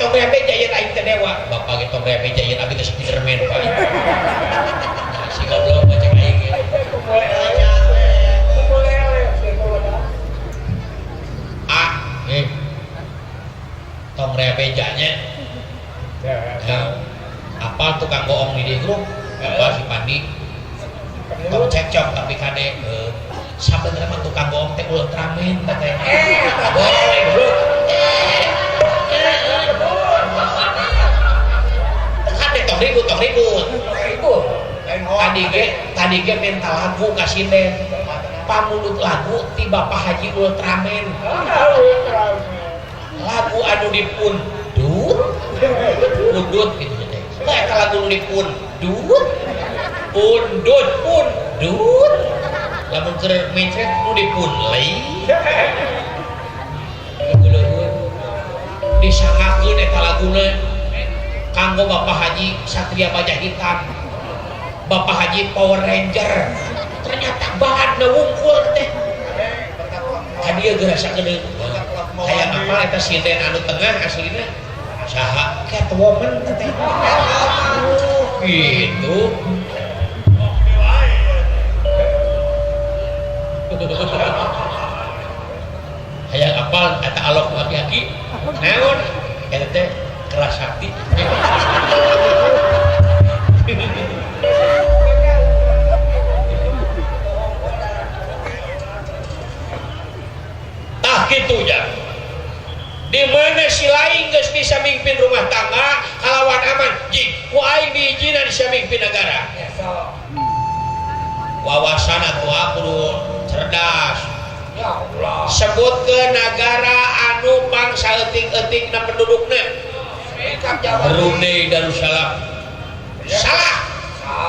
tong rebe jayeun aing teh dewa. Bapak ge tong rebe jayeun abi teh Spiderman Pak. Si goblok baca aing ge. Tong repejanya apa tukang bohong di grup apa si Pandi tong cekcok tapi kade sebenarnya mah tukang bohong teh Ultraman teh boleh bro kade tong ribut tadi ge mental lagu kasinden pamulut lagu ti Bapak Haji Ultraman lagu anu dipundut pundut gitu teh eta lagu dipundut pundut lamun keur mencret nu dipunlei disangakeun eta laguna kanggo Bapak Haji Satria Baja Hitam Bapak Haji Power Ranger ternyata bahanna wungkul teh hadiah gerasa gede kayak apa eta sinden anu tengah aslina saha Catwoman teh gitu kayak apa eta alok laki-laki naon eta teh keras sakti tah kitu ya di mana si lain geus bisa mimpin rumah tangga kalawan aman jik ku aing diijinan bisa mimpin negara wawasan atuh kudu cerdas ya Allah sebut ke negara anu pangsa eutik-eutikna pendudukna Brunei Darussalam salah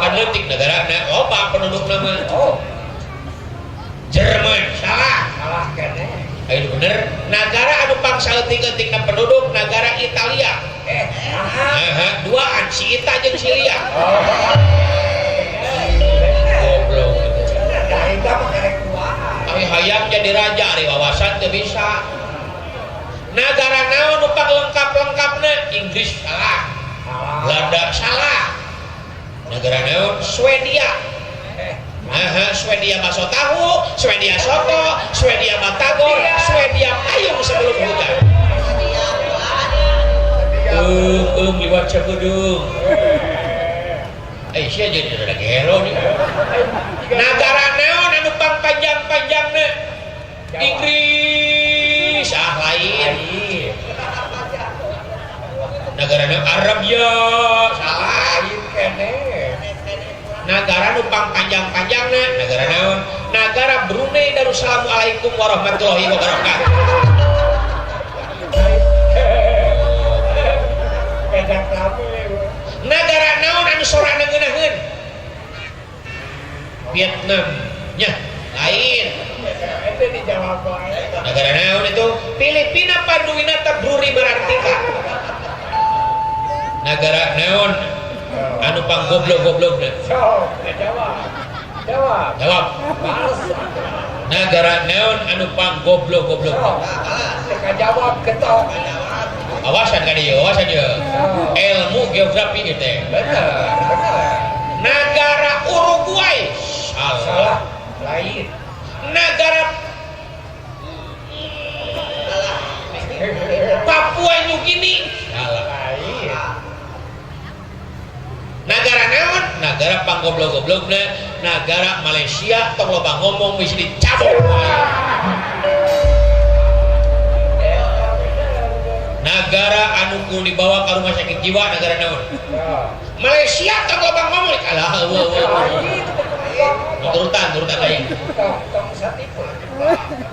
peneutik negarana loba pendudukna mah Jerman salah keneh ayo bener negara anu pangsa eutik-eutikna penduduk negara Italia duaan si Ita jeung si Lia goblok tapi hayang jadi raja ari wawasan teu bisa negara naon nu lengkap-lengkapna Inggris salah Belanda salah negara naon Swedia Swedia bakso tahu, Swedia soto, Swedia batagor, Swedia payung sebelum hujan. Liwat Cakudung. Sia jadi ada gelo nih. Negara naon anu panjang-panjangna? Inggris, lain. Negara naon Arabia, salah. Negara numpang panjang-panjangna negara naon negara Brunei Darussalam alaikum warahmatullahi wabarakatuh negara naon anu sorana ngeunaheun Vietnam nya lain itu dijawab negara naon itu Filipina Panduwinata Bruri Marantika negara naon anu pang goblok-goblok deh. Jawab. Negara naon anu pang goblok-goblok deh. Jawab ketok. Awasan ka dieu, ilmu geografi teh. Benar. Negara Uruguay salah. Lain. Negara Papua New Guinea salah. Negara naon? Negara panggoblok-goblokna negara Malaysia tong loba ngomong bisa dicabut negara anu kudu dibawa ke rumah sakit jiwa negara naon? Malaysia tong loba ngomong kalah turutan aing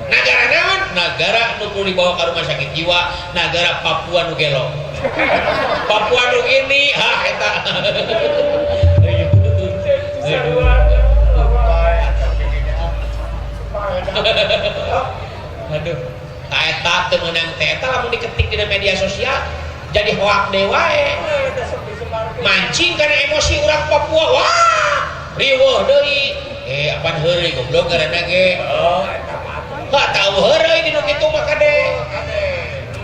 negara naon? Negara anu kudu dibawa ke rumah sakit jiwa negara Papua Nugelo Papua New Guinea eta aduh eta teu meunang teh eta lamun diketik di media sosial jadi hoak deui wae mancing kana emosi urang Papua wah riweuh deui apan heureuy goblok ngaranna ge eta tahu heureuy dinu kitu mah kade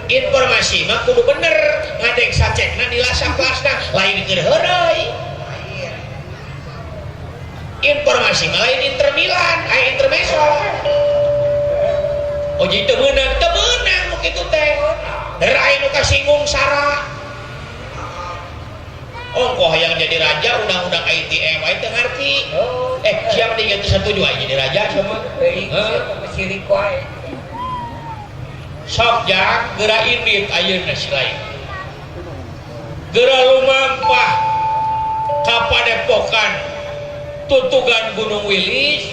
informasi mah kudu bener ngadeng sacekna dilasa kelasna lain keur heureuy informasi mah lain Inter Milan aya intermezzo oh jadi teu meunang nu kitu teh rai nu kasinggung sara ongkoh yang jadi raja undang-undang ITM aing teu ngarti siapa dia itu setuju aja jadi raja sama sirik wae sok jang geura indit ayeuna si lain geura lumampah ka Padepokan tutugan Gunung Wilis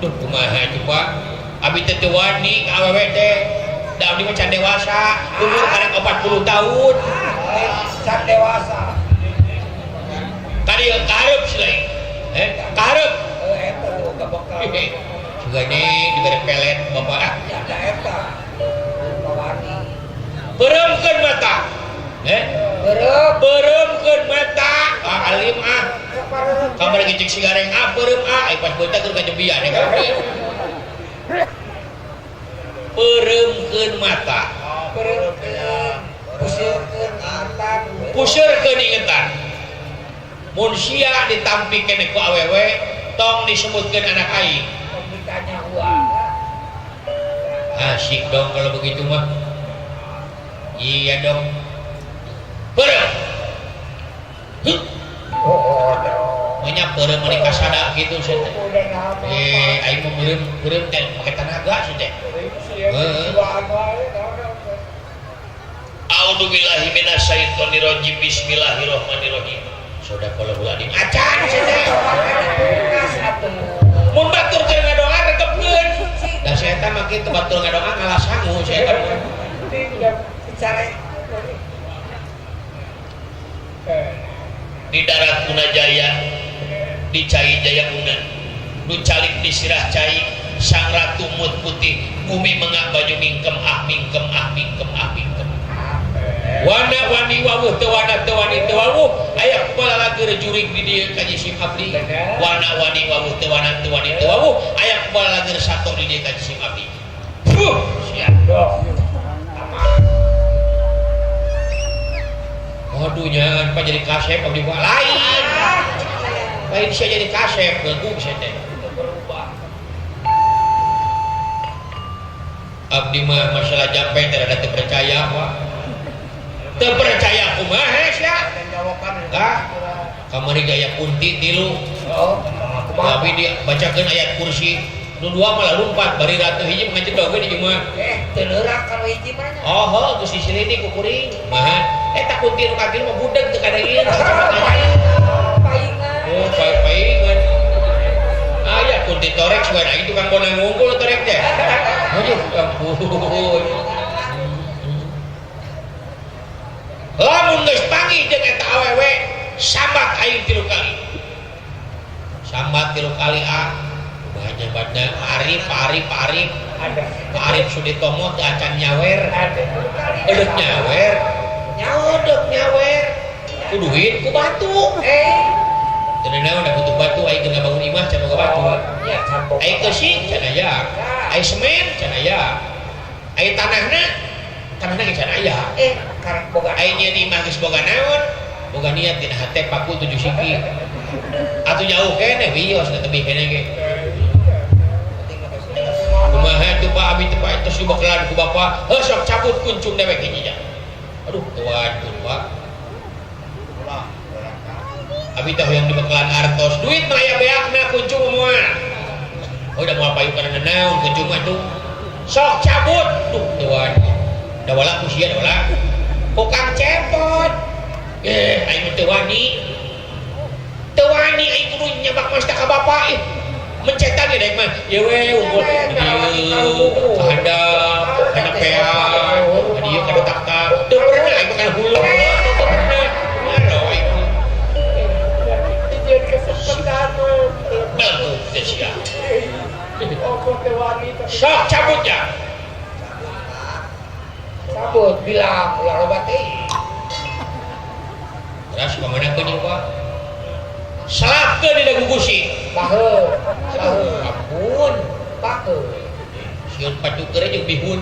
duh kumaha coba abi teh teu wani ka awewe teh da abdi mah can dewasa umur karek 40 tahun can dewasa tadi karep si lain karep eta tuh kabakal juga ini diberi pelet bapak ya da eta kawani beremkeun mata beremkeun mata alim kamar gicik sigareng berem pas beuta keur kajebian ya kan beremkeun mata puseukeun ingetan mun sia ditampi keneh ku awewe tong disebutkeun anak aing ditanya uang asik dong kalau begitu mah iya dong berem banyak berem menikah sada gitu sih aing mau berem teh pakai tenaga sih teh A'udzubillahi minasyaitonir rajim bismillahirrahmanirrahim Sadaqallahul adzim acan sih teh mun batur teh ngadonga rekepkeun da saya teh mah kitu batur ngadonga ngalah sangu saya teh bicara di darat Una Jaya di Cai Jaya Una nu calik di sirah cai sang ratu mut putih bumi mengak baju mingkem mingkem mingkem wana wani wawuh teu wana teu wani teu wawuh aya kepala lager jurig di dieu ka Jisim Abdi wana wani wawuh teu wana teu wani teu wawuh aya kepala lager sato di dieu ka Jisim Abdi siap waduh nyan apa jadi kasep abdi mah lain bisa jadi kasep beugum saya teh abdi mah masalah jampe teh rada teu percaya wah teu percaya kumaha sia kamari gaya kunti tilu tapi dia bacakeun ayat kursi nu dua malah lumpat bari ratu hiji ngajedog di mah teu leurak kalau hiji mah oh geus disilini ku kuring mah eta kunti nu kaki mah budeg teu kada ieu paingan oh paingan aya kunti torek suara itu kan bonang unggul torek teh aduh ampun lamun geus panggih jeung eta awewe sambat aing 3 kali sambat 3 kali banyak badna Arif Arif Suditomo teu acan nyawer eudeuh nyawer ku duit ku batu teu naon da butuh batu aing keur ngabangun imah can boga batu aing keusik can aya aing semen can aya aing tanahna ge can aya karek boga aing nya di imah geus boga naon boga niat dina hate paku 7 siki atuh jauh keneh wios teu tebih keneh ge kumaha tuh Pak abi teh Pak tos dibakalan ku Bapak sok cabut kuncung dewek hiji nya aduh waduh Pak abi teh yang dibakalan artos duit mah aya beakna kuncung moal udah moal payukeun naon kuncung mah tuh sok cabut tuh waduh da wala ku sia da wala Kang cepot aing teu wani aing kudu nyabak mas ka bapak mencetak ya daek mah ye we unggul dieu kahandap kana peang dieu kada taktak teu pernah aing kana hulu teu pernah alo aing dijieun kesempatan bagus teh sia sok cabut ya cabut bilang ulah loba teh terus pamanakeun ieu Pak salahkeun di dagu gusi baheu ampun baheu sieun pacukeun jeung bihun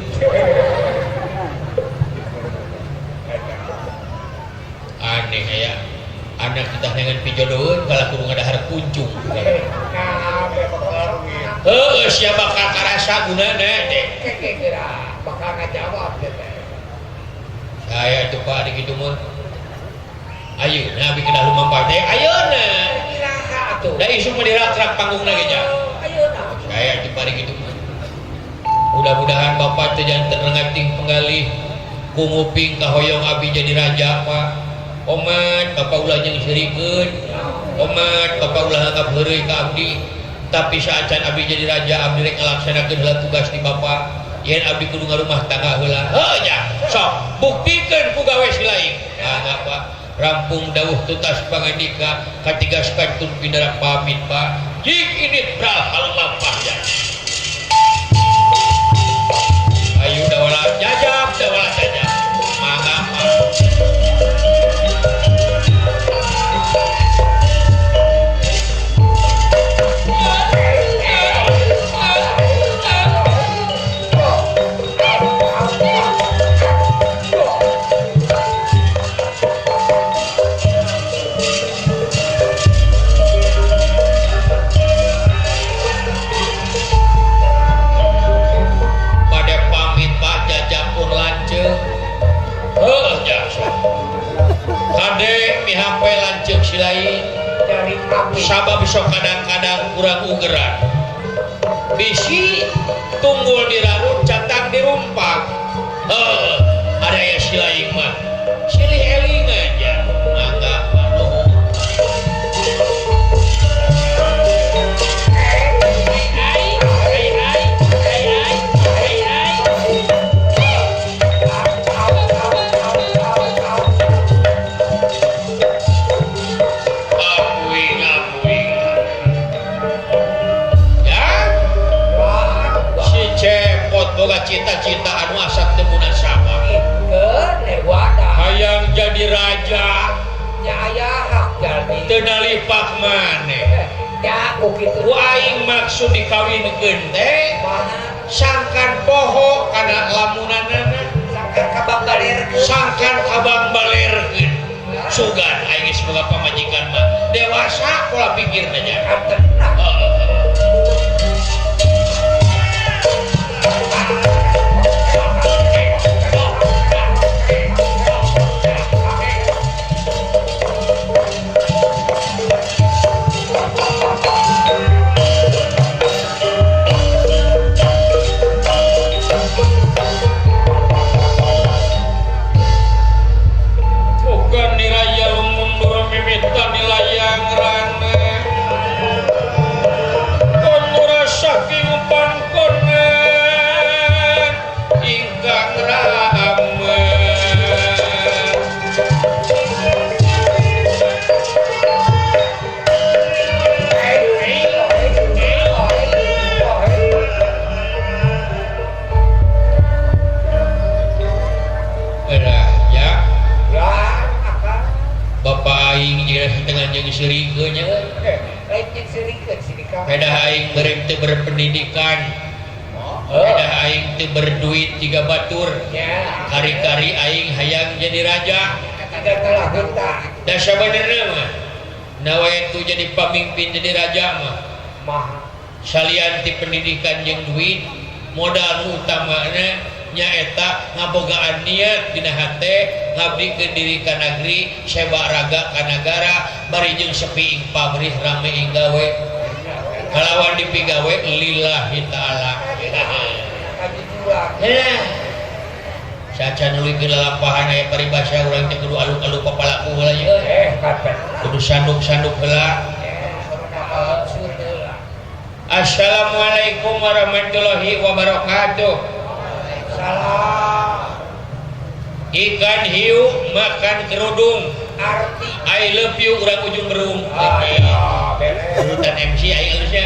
anak kita dengan pijodoan kalau kudu ngadahar kunjung. Nah, bakal Siapa bakal karasa gunana deh. kira bakal ngajawab deh. Saya tuh Pak gitu mah. Ayo, nabi kena lumang partai. Ayo nah. Iraha atuh. Da isu mah dirak-rak panggung lagi aja. Ayo nah. Saya tuh Pak gitu mah. Mudah-mudahan Bapak teh jangan terlengating penggalih kunguping kahoyong abi jadi raja Pak. Omat Bapak ulah jeung sirikeun. Omat Bapak ulah anggap heureuy ka abdi. Tapi saacan abdi jadi raja abdi rek ngalaksanakeun heula tugas di Bapak. Yen abdi kudu ngarumah tangga heula. Heuh sok buktikeun ku gawe si lain. Angga Pak. Rampung dawuh tutas pangandika katigaskan tun pindara pamit Pak. Jik ini bral halu lampah ya. Ayo dawala jajab mangga Pak. Dari kami. Sabab besok kadang-kadang kurang ugeran. Bisi tunggul dirarut, catang dirumpak. Ada ya silaing mah. Silih eling aja. Mangga nuhun. Boga cita-cita anu asap temunan sama hayang jadi raja nyaya hak jadi tenalipak maneh ya begitu aing maksud dikawinkeun teh mana sangkan poho kana lamunanana sangkan kabang balerkeun sugan aing geus boga pamajikan mah dewasa pola pikir aja. Pedah aing beureum teu berpendidikan. Pedah aing teu berduit jiga batur. Kari-kari aing hayang jadi raja. Da sabenerna mah nawae tu jadi pamimpin jadi raja mah. Salian ti pendidikan jeung duit, modal utamana nyaeta ngabogaan niat dina hate ngabdikeun diri ka negeri, sebat raga ka nagara, bari jeung sepi ing pamrih rame ing gawe. Kalawan dipigawe lillahi ta'ala. Saca nulikeun lalampahan aya paribasa urang teh kudu aluk-aluk papalaku heula nya. Kudu sanduk-sanduk heula. Assalamualaikum warahmatullahi wabarakatuh. Salam. Ikan hiu makan kerudung. Arti I love you urang ujung berung. Urutan MC aing halusnya.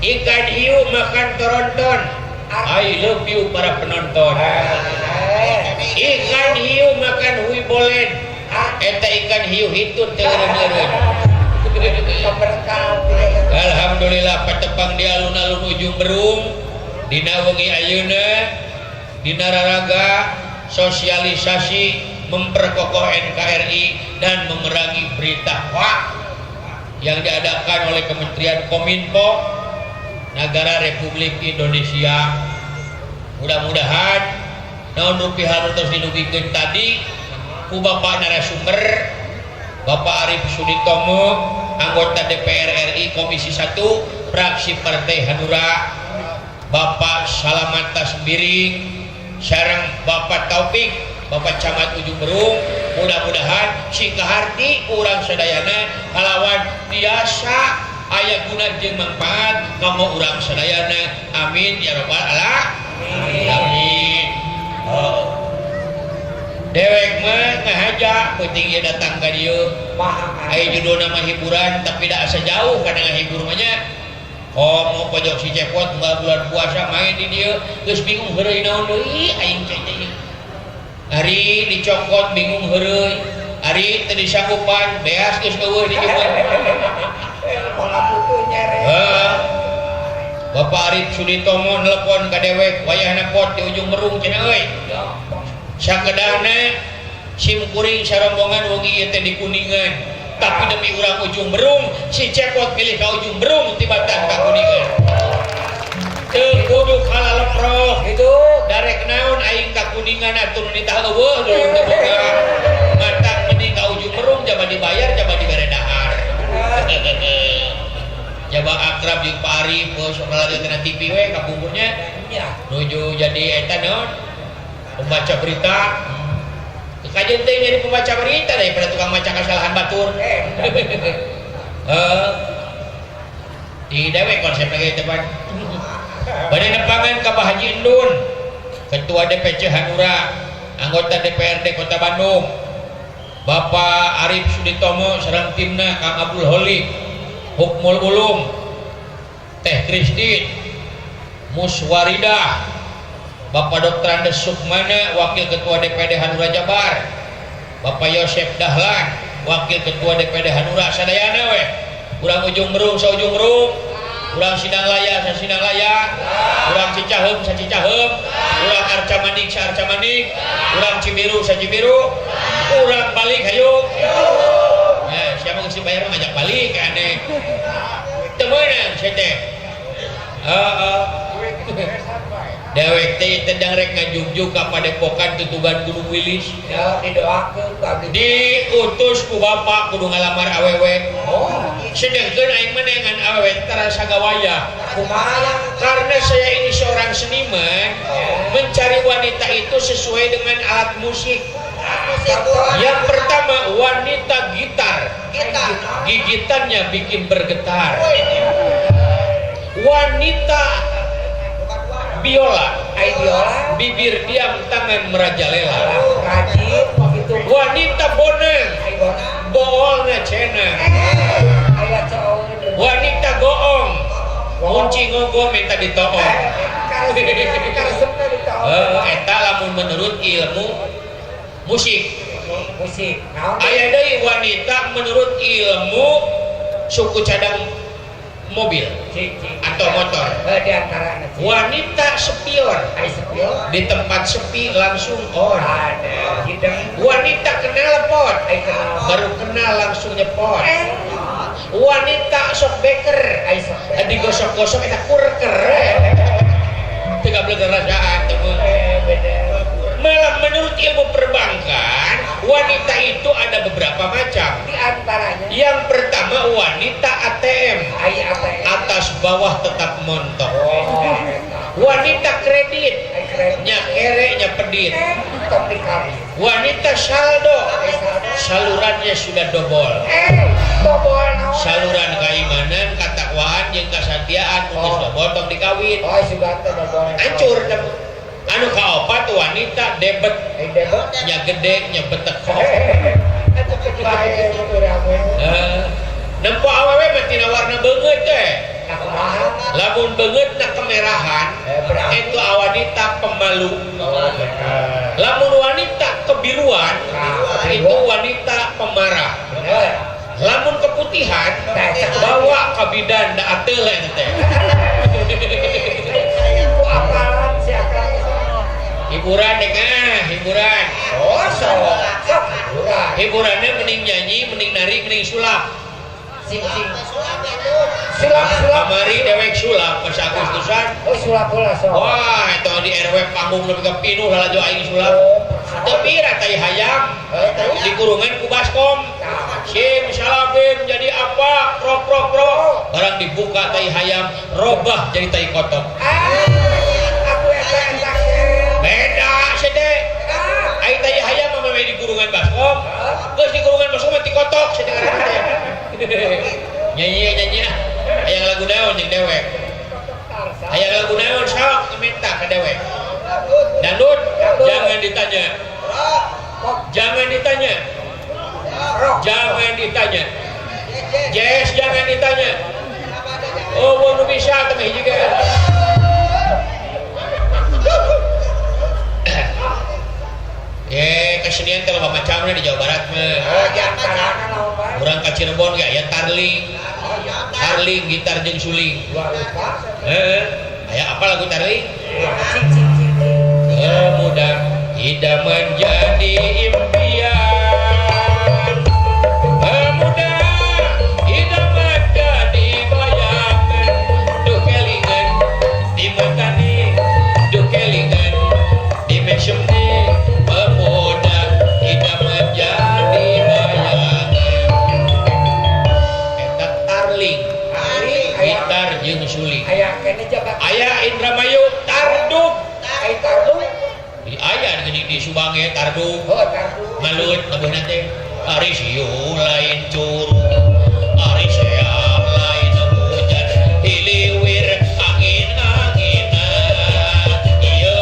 Ikan hiu makan toronton. I love you para penonton. Ikan hiu makan hui bolen. Eta ikan hiu hitun teu eureun-eureun. Alhamdulillah patepang di alun-alun ujung berung. Dina wengi ayeuna dina raraga sosialisasi memperkokoh NKRI dan memerangi berita hoax yang diadakan oleh Kementerian Kominfo Negara Republik Indonesia. Mudah-mudahan naon rupiah terus dinugikeun tadi ku Bapak narasumber Bapak Arif Suditomo, anggota DPR RI Komisi 1 fraksi Partai Hanura, Bapak Salamat Tasbiring sareng Bapak Taufik, Bapak Camat Ujung Berung. Mudah-mudahan si kaharti urang sadayana kalawan biasa aya guna jeung manfaat kanggo urang sadayana. Amin ya rabbal alamin. Amin. Dewek mah ngahaja penting ieu datang ka dieu. Aya judulna mah hiburan tapi da asa jauh kana ngahibur mah nya. Mau pojok si cepot bulan puasa main di dieu geus bingung heureuy naon deui aing cai teh. Ari dicokot bingung heureuy. Ari teu disanggupan beas geus eueuh di dieu. Pola putu nyere. Bapak Arif Suditomo nelpon ka dewek wayahna pot di ujung Berung cenah euy. Sakedahna sim kuring sarombongan wong ieu teh di Kuningan. Tapi demi urang ujung Berung si cepot pilih ka ujung Berung tibatan ka Kuningan. Teu kudu kalaleproh Gitu. darek naon aing ka Kuningan atur nitah eueuh dulu teu boga. Matak mending ka ujung Berung jaba dibayar jaba dibere dahar. Jaba akrab jeung Pak Arif sok ngaladeun TV we kabungkurnya. Ya. Nuju jadi eta naon? Pembaca berita. Kajian teh jadi pembaca berita daripada tukang baca kesalahan batur. Di dewe konsep lagi teman. Badan nepangan ka Pak Haji Endun, Ketua DPC Hanura, anggota DPRD Kota Bandung, Bapak Arif Suditomo sareng timna Kang Abdul Holik, Hukmul Ulum, Teh Kristin, Muswaridah, Bapak Dr. Andes Sukmana, Wakil Ketua DPD Hanura Jabar, Bapak Yosef Dahlan, Wakil Ketua DPD Hanura sadayana we. Urang ujung Berung sa ujung Berung, urang Sindang Laya sa Sindang Laya, urang Cicaheum sa Cicaheum, urang Arca Manik sa Arca Manik, urang Cibiru sa Cibiru, urang balik hayu. Ya, siapa geus dibayar ngajak balik aneh. Teu meunang sia teh. Dewek teh tendang rek ngajugjuk ka Padepokan Tutuban Gunung Wilis. Ya didoakeun ka abdi. Diutus ku bapak kudu ngalamar awewe. Sedengkeun aing mah dengan awewe terasa gawaya. Kumaha? Karena saya ini seorang seniman, mencari wanita itu sesuai dengan alat musik. Yang pertama wanita gitar. Gigitannya bikin bergetar. Wanita biola, biola, bibir diam tangan merajalela. rajin begitu. Wanita boneng, boolna cenah. Aya cowok. Wanita goong, kunci ngogo minta ditoong. Karesepna ditoong. Eta lamun menurut ilmu musik. Musik. Naon? Aya deui wanita menurut ilmu suku cadang mobil atau motor. Di antara Wanita spion, di tempat sepi langsung on. ada hidung. Wanita kenal pot, baru kenal langsung nyepot. Wanita sok beker, digosok-gosok eta kurker. Teu bleger rasaan temen. Malah menurut ilmu perbankan, wanita itu ada beberapa macam. Di antaranya Yang pertama wanita ATM, aya apa ya? atas bawah tetap montok. Oh, Wanita kredit, keren. nya kere nya pedit. Top di kami. Wanita saldo, salurannya sudah dobol. Tobol naon? Saluran keimanan, katakwaan jeung kasatiaan geus dobol tong dikawin. Oh, sudah tobol. Hancur dah. Anu kaopat wanita debet, Debet. nya gede nya betekok. Itu kebae itu ramen. Nempo awewe mah tina warna beungeut teh. Kumaha? Lamun beungeutna kemerahan, itu wanita pemalu. Lamun wanita kebiruan, itu wanita pemarah. Bener. Lamun keputihan, bawa ka bidan da ateul eta teh. Ku apalan si akang. Hiburan deh hiburan. Oh, so. hiburannya mending nyanyi, mending nari, mending sulap. Sing. Sulap. Kamari dewek sulap pas Agustusan. Oh sulap heula so. Wah, itu di RW panggung nepi ka pinuh lalajo aing sulap. Teu pira tai hayam. Di kurungan ku baskom. Sim salabim jadi apa? Prok. Barang dibuka tai hayam, robah jadi tai kotok. Aku eta. Beda sede. Aing tai hayam mah di kurungan baskom. Geus di kurungan baskom mah ti kotok sede ngaranna teh. Nyanyi. Hayang lagu naon jeung dewek? Hayang lagu naon sok minta ka dewek. Dangdut jangan ditanya. Jangan ditanya. Jazz jangan ditanya. Oh, mau bisa tapi juga. Kesenian teh loba macamna di Jawa Barat mah. Urang ka Cirebon ge aya tarling. Tarling gitar jeung suling. Aya apa lagu tarling? Mudah tidak menjadi impian. Mudah tidak menjadi bayangan. Duh kelingan di matani, duh kelingan di mesumni. Pemuda tidak menjadi bayangan. Eta tarling. Gitar jeung suling. Aya kene jabat. Aya Indramayu tardug. Aya tardug. Aya di Subange tardug. Oh tardug. Malut ngabeuna teh. Ari siu lain curug. Ari seam lain hujan. Hiliwir angin-anginan. Ieu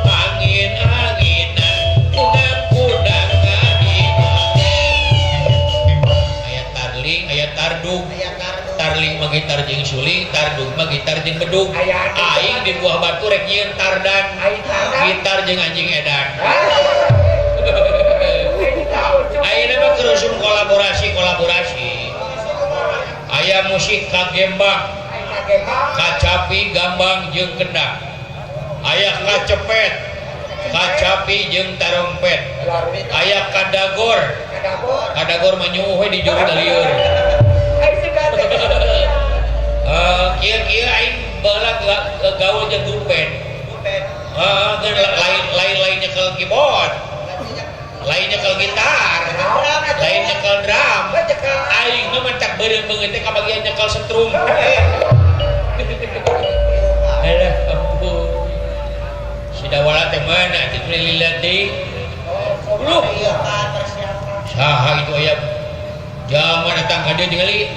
angin-anginan. Kudang-kudang ngadiman. Aya tarling, aya tardug. Tarling mah gitar jeung suling, tardug mah gitar jeung bedug. Aing di buah batu rek nyieun tardan. Gitar jeung anjing edan. Ayeuna mah kerusum kolaborasi. Aya musik kagembang, kacapi gambang jeung kendang. Aya kacepet, kacapi jeung tarompet. Aya kadagor mah nyuuh we di juru dalieur. Kieu aing baheula gaul jeung grup band. Lain nyekel keyboard, lain nyekel gitar, lain nyekel drum. Aing mah mencak beureung-beungeut teh kabagian nyekel setrum. Alah ampun. Si dawala teh mana atuh lilila deui. Lu. Saha itu aya jaman datang ka dieu tingali.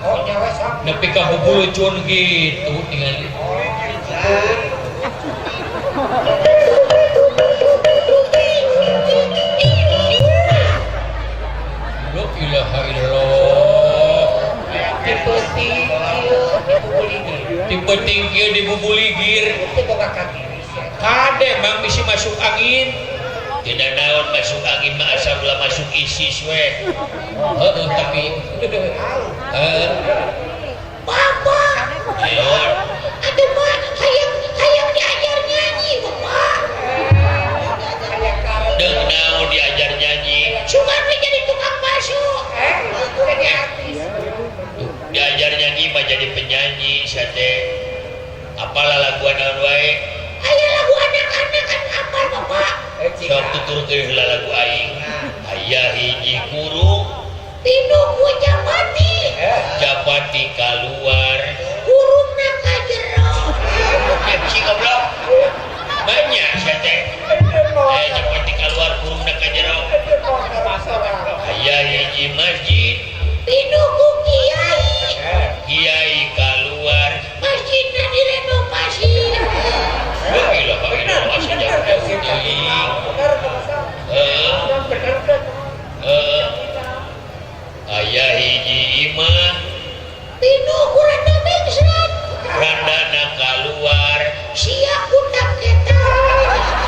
Oh nyawa sok. Nepi ka bubulucun gitu tingali. La ilaha illallah. Tipe tinggi dibubuligir. Kade mang bisi masuk angin. Tidak naon masuk angin mah asal ulah masuk ISIS we. Tapi Bapak. Aduh mah hayang diajar nyanyi Bapak. Deung naon diajar nyanyi? Sugan jadi tukang bakso. Jadi artis. Diajar nyanyi mah jadi penyanyi sate. Apalah laguan naon wae? Aya lagu anak-anak kan apal Bapak. Sok tuturkeun heula lagu aing. Aya hiji guru pinuku Japati keluar kurungna ka jero. Si goblok. Banyak sate. Japati keluar kurungna ka jero. Aya hiji masjid pinuku kiai keluar masjidna direnovasi. Gila Pak inovasi jauh-jauh aya hiji imah pinuku rada mengsrat randana keluar sia kundak eta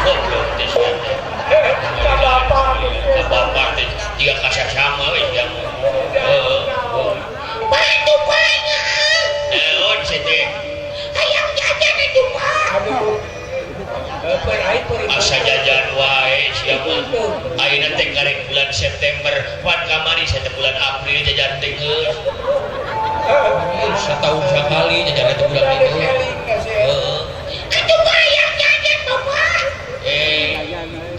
goblok teh bapak teh tiga kasar sama we yang bantu banyak naon sete hayang jajan itu Pak asa jajan wae siapa ayeuna teh karek bulan September pan kamari saya bulan April jajan teh geus setahun sekali jajan teh bulan itu heeh atuh bayar jajan bapak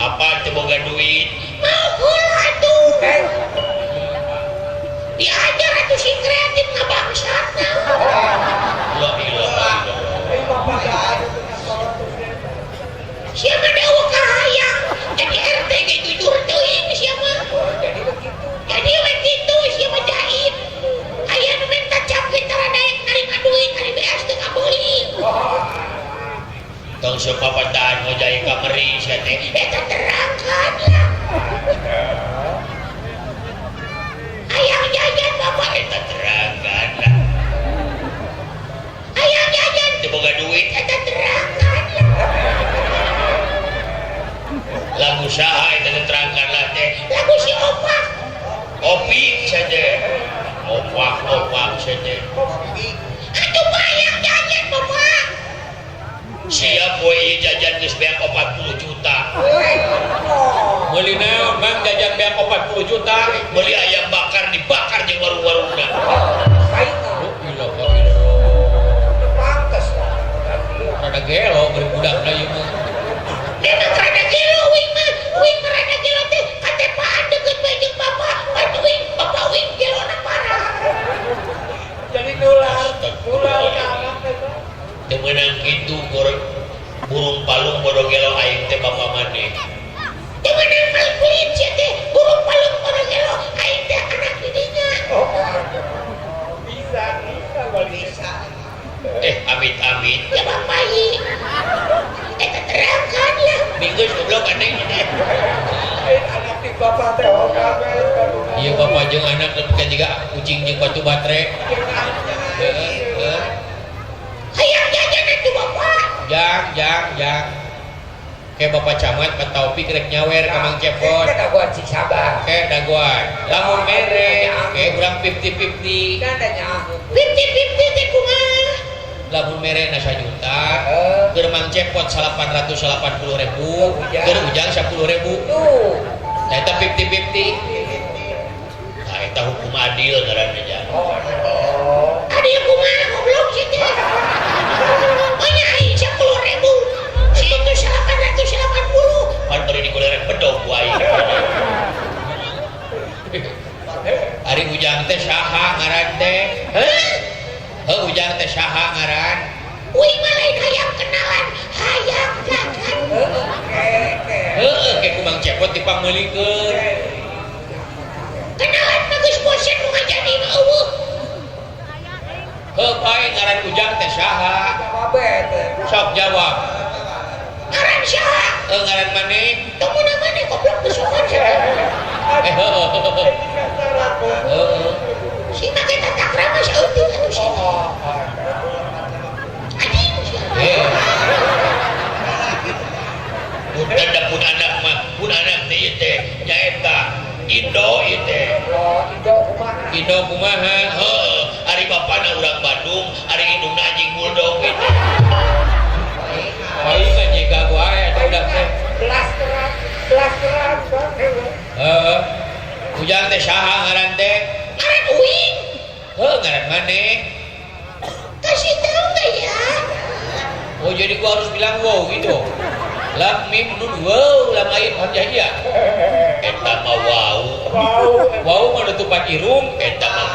apa teu boga duit mau heula atuh diajar atuh si kreatif ngabangsana la ilaha illallah siapa dewa kahayang jadi RT gitu jujur teuing siapa jadi begitu siapa jahit aya nu minta cap tara daek narima duit ari beas teu kabeuli tong sok papataan ngojai kamari sia teh eta terangkan lah ayang jajan bapak eta terangkan lah ayang jajan teu boga duit eta terangkan lah lagu saha itu diterangkan lah teh lagu si opak opik saja opak saja aduh bayang jajan bapak siap woy jajan geus beak 40 juta meuli naon mang jajan beak 40 juta meuli ayam bakar dibakar jeung warung-warungna rada gelo beri budakna ieu mah memang rada gelo wing rada gelo teh katepaan deket bae jeung bapak wing bapak wing gelona parah jadi nular anak itu teu meunang kitu burung palung bodo gelo aing teh bapak maneh teu meunang malkulit sia teh burung palung bodo gelo aing teh anak didinya bisa amit-amit ya bapak ieu eta terangkan lah minggu goblok aneh anak di bapak teh iya bapak jeung anak kan juga kucing jeung batu batre hayang jajan atuh bapak jang kayak bapak camat Pak Taufik rek nyawer ka Mang Cepot kita buat si sabar kayak daguan lamun mere kayak urang 50-50 katanya 50-50 teh kumaha lamun mere na 1 juta keur Mang Cepot 880.000 keur ujang 10.000 tuh nah eta 50-50 nah eta hukum adil ngaranna nya adil kumaha goblok sih teh nya aing 10.000 si itu 880 pan bari dikulerek bedog wae ari ujang teh saha ngaran teh heuh ujang teh saha ngaran uing mah lain hayang kenalan hayang jajan heuh ke Mang Cepot dipameulikeun kenalan bagus bosen nu ngajadin eueuh heuh bae ngaran ujang teh saha sok jawab ngaran saha ngaran maneh teu meunang maneh goblok teu sopan si make tatak rama saeutik atuh si anjing pun anak teh ieu teh nyaeta Indo ieu teh Indo kumaha heuh ari bapana urang Bandung ari indungna anjing bulldog ieu teh aing mah nyega wae atuh udah teh belas ujang teh saha ngaran teh ngaran uing heuh ngaran maneh kasih tahu enggak ya oh jadi gua harus bilang wow gitu lam mim nun wow lam ain hamzah iya eta mah wow mah nutupan irung eta mah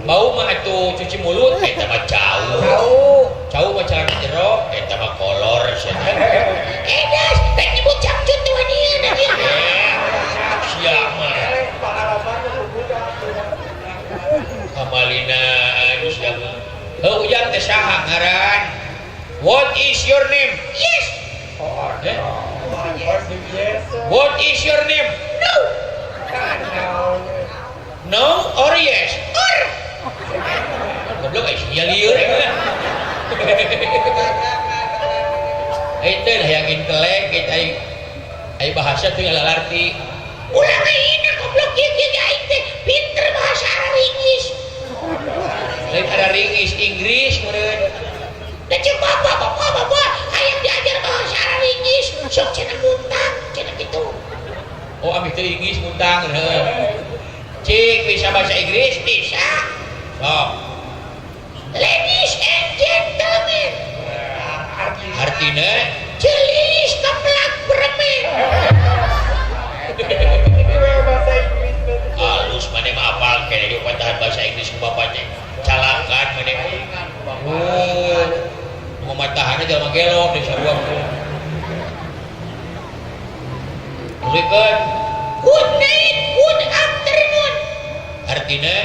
bau mah atuh cuci mulut eta mah cau mah celana jero eta mah kolor sia edas rek nyebut cangcut teh wanieu anjeun sia mah kamalina sia mah heuh ujang teh saha ngaran what is your name yes what is your name no or yes or goblok sia lieur itu lah yang intelek kita ai bahasa tuh yang lalarti ulang aina goblok kieu aing teh pinter bahasa Inggris lain ada Inggris meureun da ceuk bapak hayang diajar bahasa Inggris sok cenah muntah cenah kitu oh abis teh teu Inggris muntang cik bisa bahasa Inggris bisa sok ladies and gentlemen artinya jelis keplak beremen halus mana mah apal kayaknya di patahan bahasa Inggris ke bapaknya calakan mana mau matahannya jalan gelok di sarua tulikan good night good afternoon artinya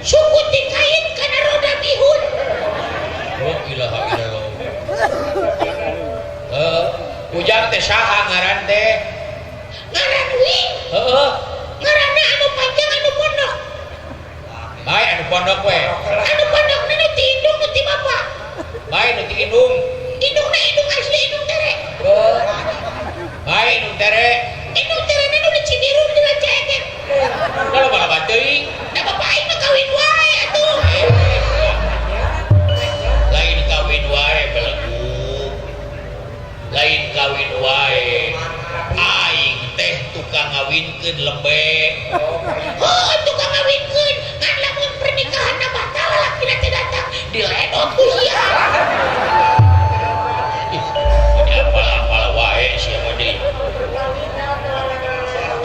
suku tikain karena roda bihun oh ilaha illallah ujang teh saha ngaran teh ngaran wing ngaranna anu panjang anu pondok baik anu pondok we anu pondok nu ti indung nu ti bapak baik nu ti indung indungna indung asli indung tere baik indung tere nu di Cibiru di Cianjur kalau bala teuing da bapak aing mah kawin wae atuh lain kawin wae belegu lain kawin wae aing teh tukang ngawinkeun lembe oh tukang ngawinkeun ngan lamun pernikahanna batal lalakina teh datang diledot ku sia ini apal-apal wae sia mah deui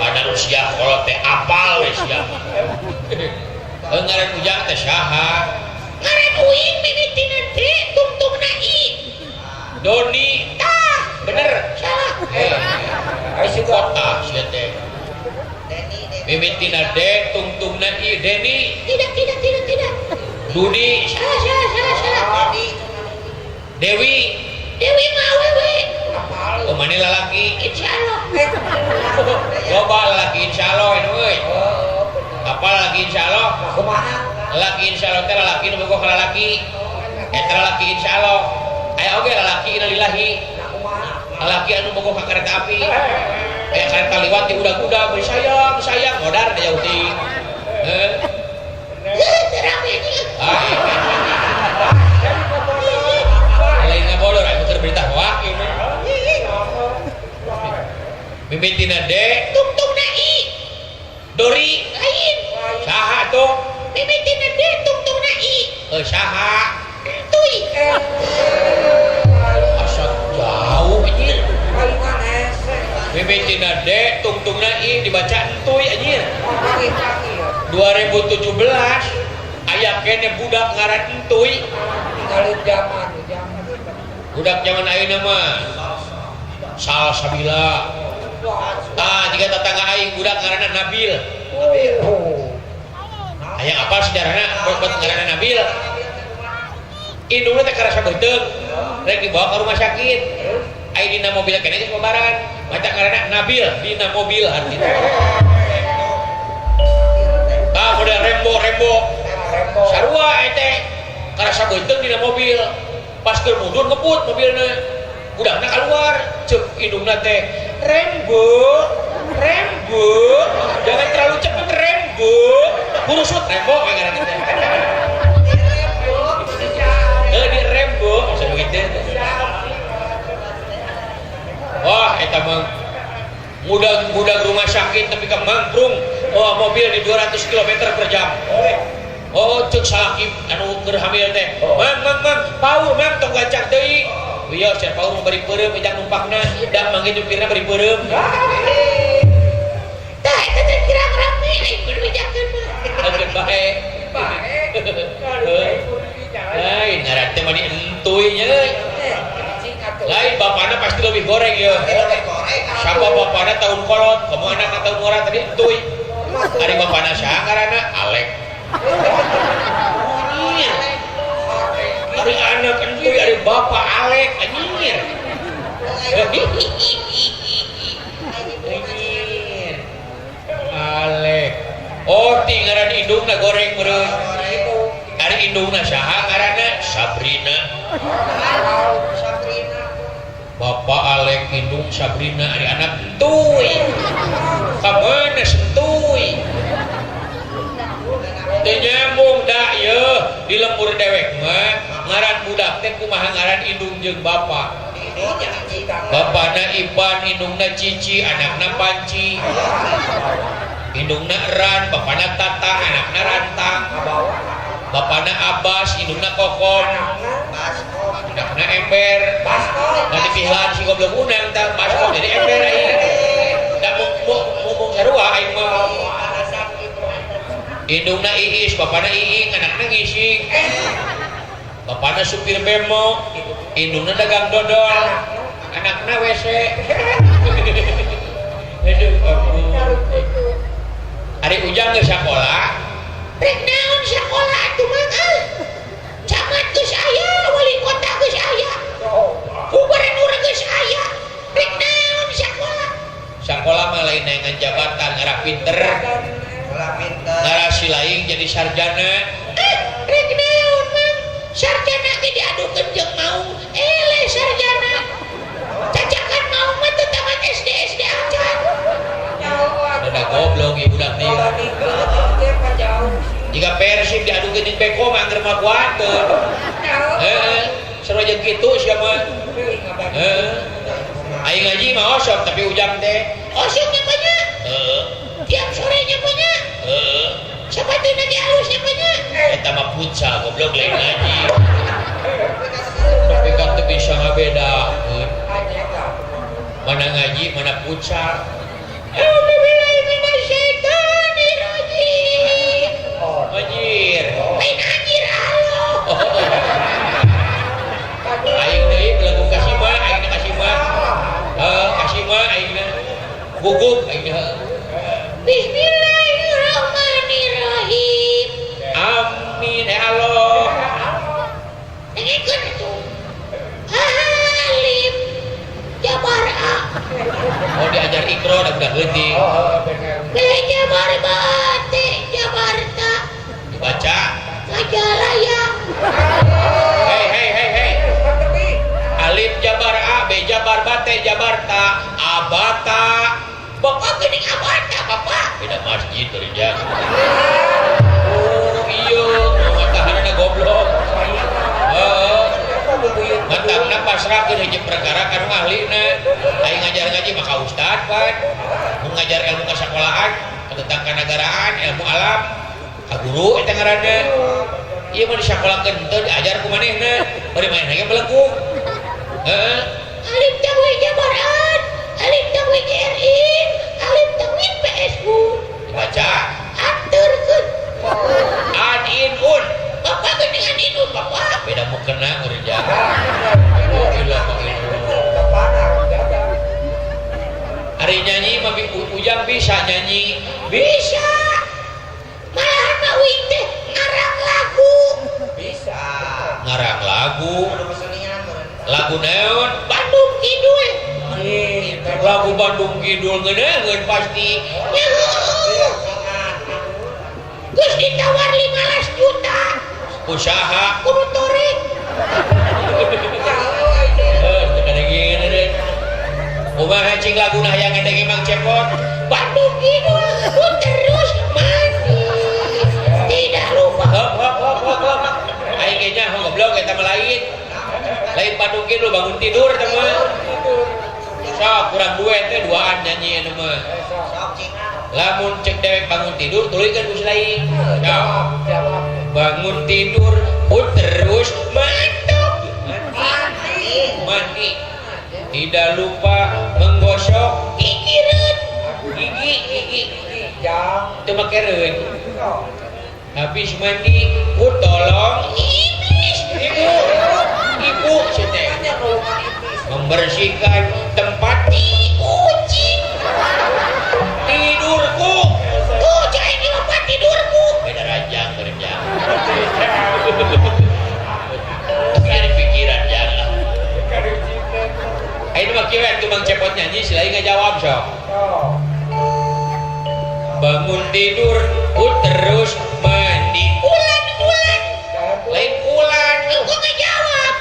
kana usia kolot teh apal we sia ngaran ujang teh saha ngaran uing mimitina teh tungtungna i Doni bener salah kota sia teh mimitina D tungtungna I Deni tidak Dudi salah Dewi mah awewe kemana lalaki insyaallah coba lalaki insyaallah ini euy apa lalaki insyaallah lalaki insyaallah teh lalaki nu bogoh lalaki eta lalaki insyaallah aya oge lalaki innalillahi lalaki anu bogoh ka kareta api aya kareta liwat di udag-udag sayang modar da jauh ting terang ini lain ngabolor aya keur berita hoak ieu mimitina D tungtungna I Dori lain saha tuh mimitina D tungtungna I saha Tuy asal jauh anjir mimitina D tungtungna I dibaca entuy anjir 2017 aya kene budak ngaran entuy tinggalin zaman budak zaman ayeuna mah salsabila jika tetangga aing budak ngaranna Nabil aya apa sejarahna buat ngaranna Nabil indungna teh karasa beuteung rek dibawa ke rumah sakit aya dina mobil keneh geus babaran maca ngaranna Nabil dina mobil artinya model rembo sarua teh karasa beuteung dina mobil pas keur mundur ngebut mobilna budakna keluar cek indungna teh Rembo jangan terlalu cepet Rembo kurusut Rembo ngaran teh di Rembo bisa begitu wah eta mah mudah rumah sakit tapi kemamprung mobil di 200 km per jam oh cek salaki anu keur hamil teh mang paur mang tong gancang deui iya sia paur mau bari peureum ejang numpakna da mangge nyupirna bari peureum tah eta teh kira rame aing kudu bijakeun mah ageun bae lain ngaran teh mah dientuy nya lain bapana pasti lebih goreng ya siapa bapana tahun kolot kamu anakna tahun murah tadi entuy ari bapana saha ngaranna Alek ari anak entuy ari bapak Alek anjir Alek oh ti ngaran indungna goreng meureun ari indungna saha ngaranna Sabrina bapak Alek indung Sabrina ari anak entuy kamana sentuy teu nyambung da yeuh di lembur dewek mah ngaran budak teh kumaha ngaran indung jeung bapak bapana Iban indungna Cici anakna Panci indungna Ran bapana Tata anakna Rantang bapana Abbas indungna Kokon anakna Ember nanti pihlan si goblok unang tang Basko jadi Ember aing da mumung sarua aing mah indungna Iis bapana Iing anakna Ngising bapana supir bemo indungna dagang dodol anakna WC aduh ampun hari ujang geus sakola rek naon sakola atuh mah camat geus aya wali kota geus aya gubernur geus aya rek naon sakola mah lain dengan jabatan ngarah pinter ngarah silaing jadi sarjana rek naon mah sarjana ge diadukeun jeung mau ele sarjana cacakan mau mah teu tamat SD acan ada goblok ibu dak dieu jika Persib diadukeun jeung Beko mah angger mah kuateun heeh sarua jeung kitu sia mah heeh aing ngaji mah osok tapi ujang teh osoknya banyak tiap sorenya banyak sepatunya ge halusnya banyak eta mah futsal goblok lain ngaji tapi kan teu bisa ngabedakeun mana ngaji mana futsal anjir lain anjir Allah aing deui belagu kasima aing kasima aing gugup aing Bismillahirrahmanirrahim amin ya Allah dengekeun atuh Halim Jabar A oh diajar ikro da budak leutik Jabar Bate Jabarta dibaca Majalaya hei Alif Jabar A B Jabar Bate Jabarta Abata bapak geuning Abata bapak beda masjid kerja oh iya matahanna goblok matangna pasrahkeun hiji perkara kanu ahlina aing ngajar ngaji mah ka ustad pan mun ngajar ilmu kasakolahan tentang kanagaraan ilmu alam ka guru eta ngaranna ieu mah disakolahkeun teu diajar ku manehna bari manehna ge belenggu heeh alif tawhid jabaran alif tawhid JRIN alif tawhid PSU dibaca aturkeun adinun bapak geuning adinun bapak beda mukena urang hari nyanyi mah ujang bisa nyanyi bisa malahan mah uing teh ngarang lagu bisa ngarang lagu lagu naon Bandung Kidul lagu Bandung Kidul ngeuneungeun pasti geus ditawar 15 juta usaha kudu torek kadang gini deh kumaha cing laguna hayang endege Mang Cepot Bandung Kidul terus manis tidak lupa hop aing ge nya goblok eta mah lain Bandung Kidul bangun tidur teman sok kurang duet teh duaan nyanyi anu mah lamun cek dewek bangun tidur tuluykeun ku lain jawab bangun tidur terus mantap mandi tidak lupa menggosok gigi teu make reun habis mandi tolong iblis ibu teh membersihkan tempat kucing tidurku tuh cai di tempat tidurku beda ranjang kerja dari pikiran jangan ini mah kieu tuh Mang Cepot nyanyi silai ngajawab sok bangun tidur terus mandi ulan lain ulan engko ngajawab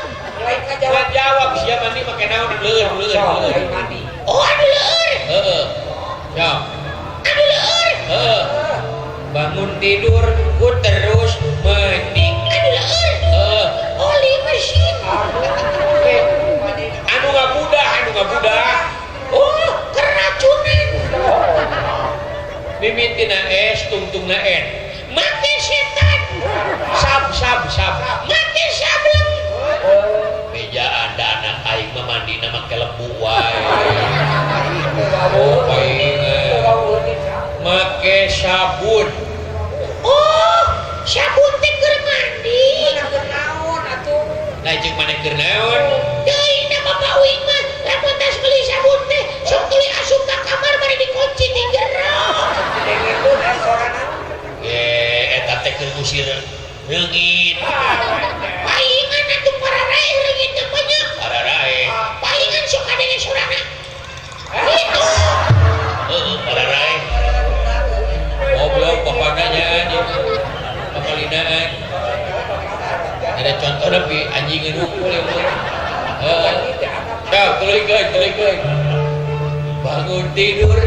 ngajawab sia mandi make naon leueur oh anu leueur heeh sok anu leueur heeh bangun tidur terus mandi anu leueur oli mesin anu ngabudah anu mimitina S tungtungna N make setan sab make sableng meja anda anak aing mah mandina make lembu wae oh paingan make sabun oh sabun teh keur mandi naon atuh nah jeung maneh keur naon deui na bapak uing mah lamun tas beli sabun teh sok tuluy asup ka kamar bari dikunci di jero deui itu sorana ye eta teh keur ngusir reungit paingan atuh para rae reungit teh banyak ararae paingan sok kadenge sorana itu ararae goblok papaganya anjing papalinaan ada contoh tapi anjing nungkul ya tulikeun bangun tidur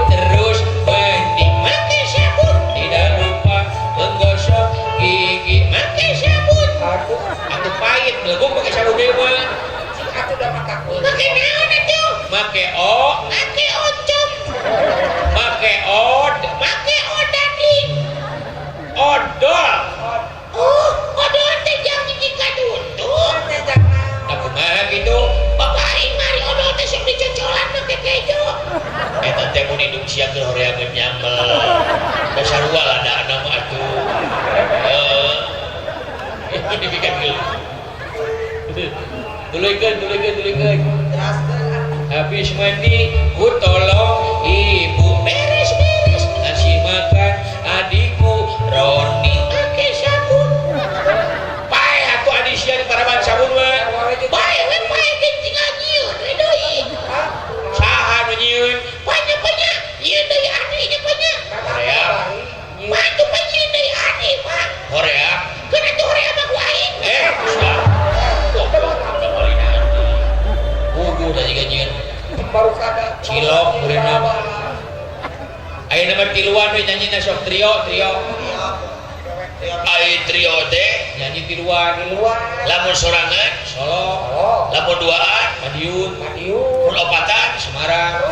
terus mandi make sabun tidak lupa menggosok gigi make sabun atuh pahit belum pakai sabun dewa atuh da makakul make naon atuh make ocom make odading odol oh odol teh jang jika tuntut nah kumaha gitu bapak aing mari odol teh sok dicocolan make keju eta teh mun indung sia keur horeangeun nyambel kasarua ladana mah atuh itu dibikin dulikeun habis mandi ku tolong ibu beres-beres ngasih makan adikku Roni pakai sabun pae atuh adi sia di paraban sabun mah pae ge tinggal nyieun we deui saha nu nyieun banyak nyieun deui adi nya banyak horea bantu nyieun deui adi Pak horea kan atuh horea mah ku aing sia Bugu dah juga nyieun baru kada cilok berenang ayo nama tiluan we nyanyi na sok trio ayo trio teh nyanyi tiluan lamun sorangan Solo lamun duaan Madiun mun opatan Semarang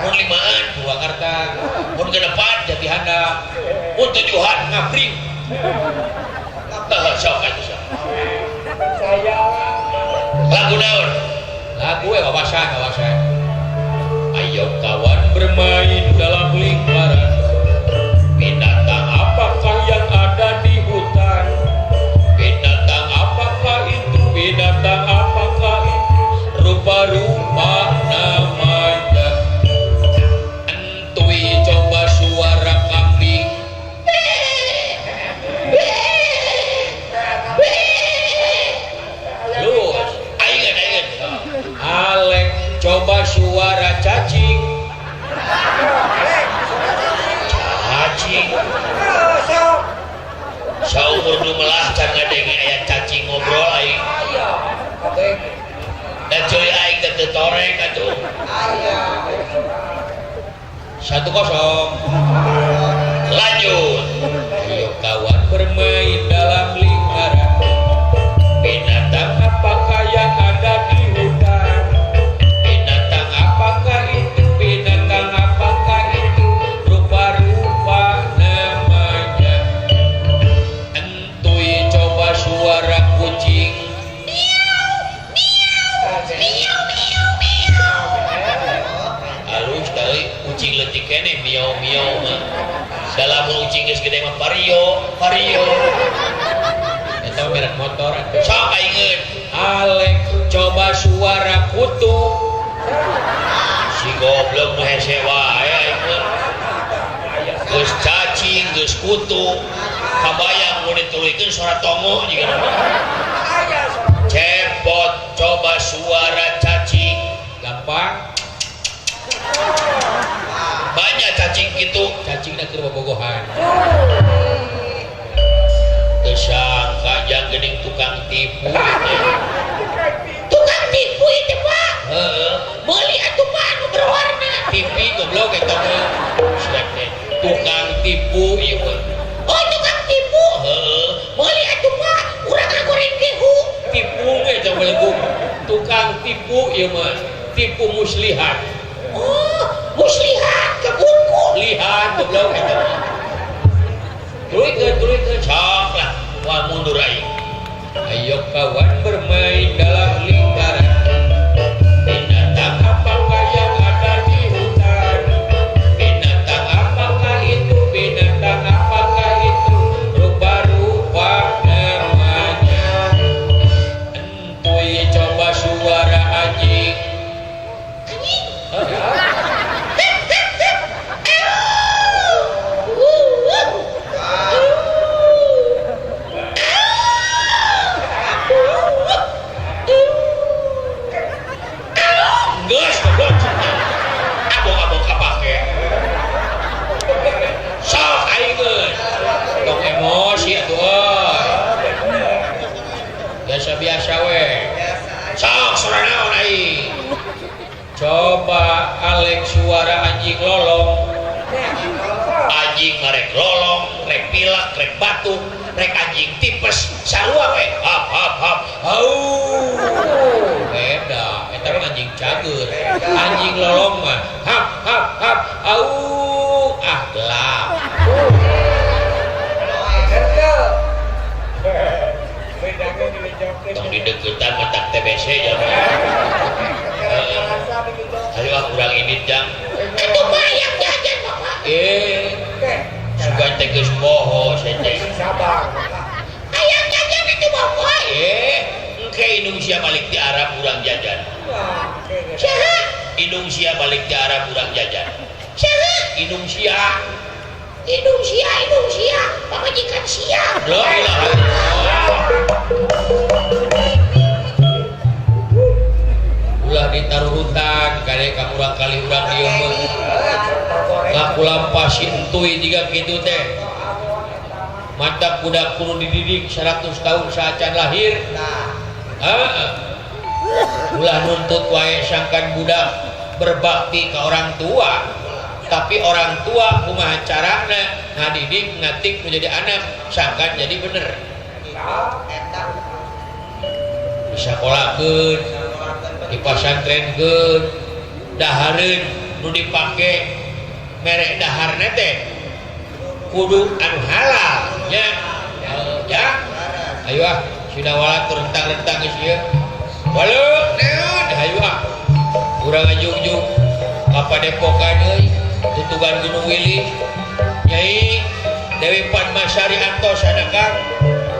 mun limaan Purwakarta mun genepan Jatihandap mun tujuhan Ngapring sok atuh sok lagu naon lagu wawasan ayo kawan bermain dalam lingkaran binatang apakah yang ada di hutan binatang apakah itu rupa-rupa namanya entui coba suara kambing lu aing Alek coba suara cacing saumur nu melah can ngadenge aya cacing ngobrol aing dan cuy aing teu toreng atuh 1-0 lanjut ayo kawan bermain dalam lingkaran binatang apakah yang ada di hutan binatang apakah itu rupa-rupa namanya entui coba suara kucing halus tadi kucing leutik keneh miau mah dalam kucing geus gede mah vario eta merek motor sok aingeun Alek coba suara kutu si goblok nu hese wae aing mah geus cacing geus kutu kabayang mun dituluykeun suara tongo jiga cepot coba suara cacing gampang banyak cacing gitu cacingna keur bobogohan kesangka jang geuning tukang tipu itu Pak meuli atuh Pak anu berwarna TV goblok eta mah tukang tipu ieu mah oh tukang tipu meuli atuh Pak urang ngagoreng tihu tipu ge jeung belegu tukang tipu ieu mah tipu muslihat oh muslihat kebunku lihat goblok eta. Tuluy sok lah wal mundur aing. Ayo kawan bermain dalam lingkaran. Binatang apakah yang ada di hutan? Binatang apakah itu? Binatang apakah itu? Rupa-rupa namanya. Entuy coba suara anjing. Geus goblok. Abok-abok kapake. Sok aing geus. Tong emosi atuh euy. Biasa-biasa we. Sok suara naon aing. Coba Alex suara anjing lolong. Anjing ngarek lolong, rek pilek, rek batuk, rek anjing tipes, sarua we. Hap. Au. Beda, eta mah anjing cager. Anjing lolong mah hap. Au. Ah gelap. Tong di deketan matak TBC jangan. Ayo kurang ini jang. Itu bayang jajan bapak. Sugan teh geus poho sete. Ayam jajan itu bapak. Engke indung sia balik di Arab urang jajan. Saha? Indung sia balik di Arab urang jajan. Saha? Indung sia. Hidung sia. Pamajikan sia. La ilaha illallah. Ulah ditaruh hutan kade ka urang kali urang dieu mah. Ngaku lampasin entuy jiga kitu teh. Mata budak kudu dididik 100 tahun saacan lahir. Ulah nuntut wae sangkan budak berbakti ke orang tua. Tapi orang tua kumaha carana ngadidik ngatik menjadi anak sangkan jadi bener. Disakolahkeun, dipasantrenkeun, dahareun nu dipake merek daharna teh kudu anu halal nya. Ya. Ayo sudah wala rentang-rentang geus ieu. Walau naon hayu urang ajuk-juk apa Depokan euy tutugan Gunung Wilih Nyai Dewi Padmasari antos sadakang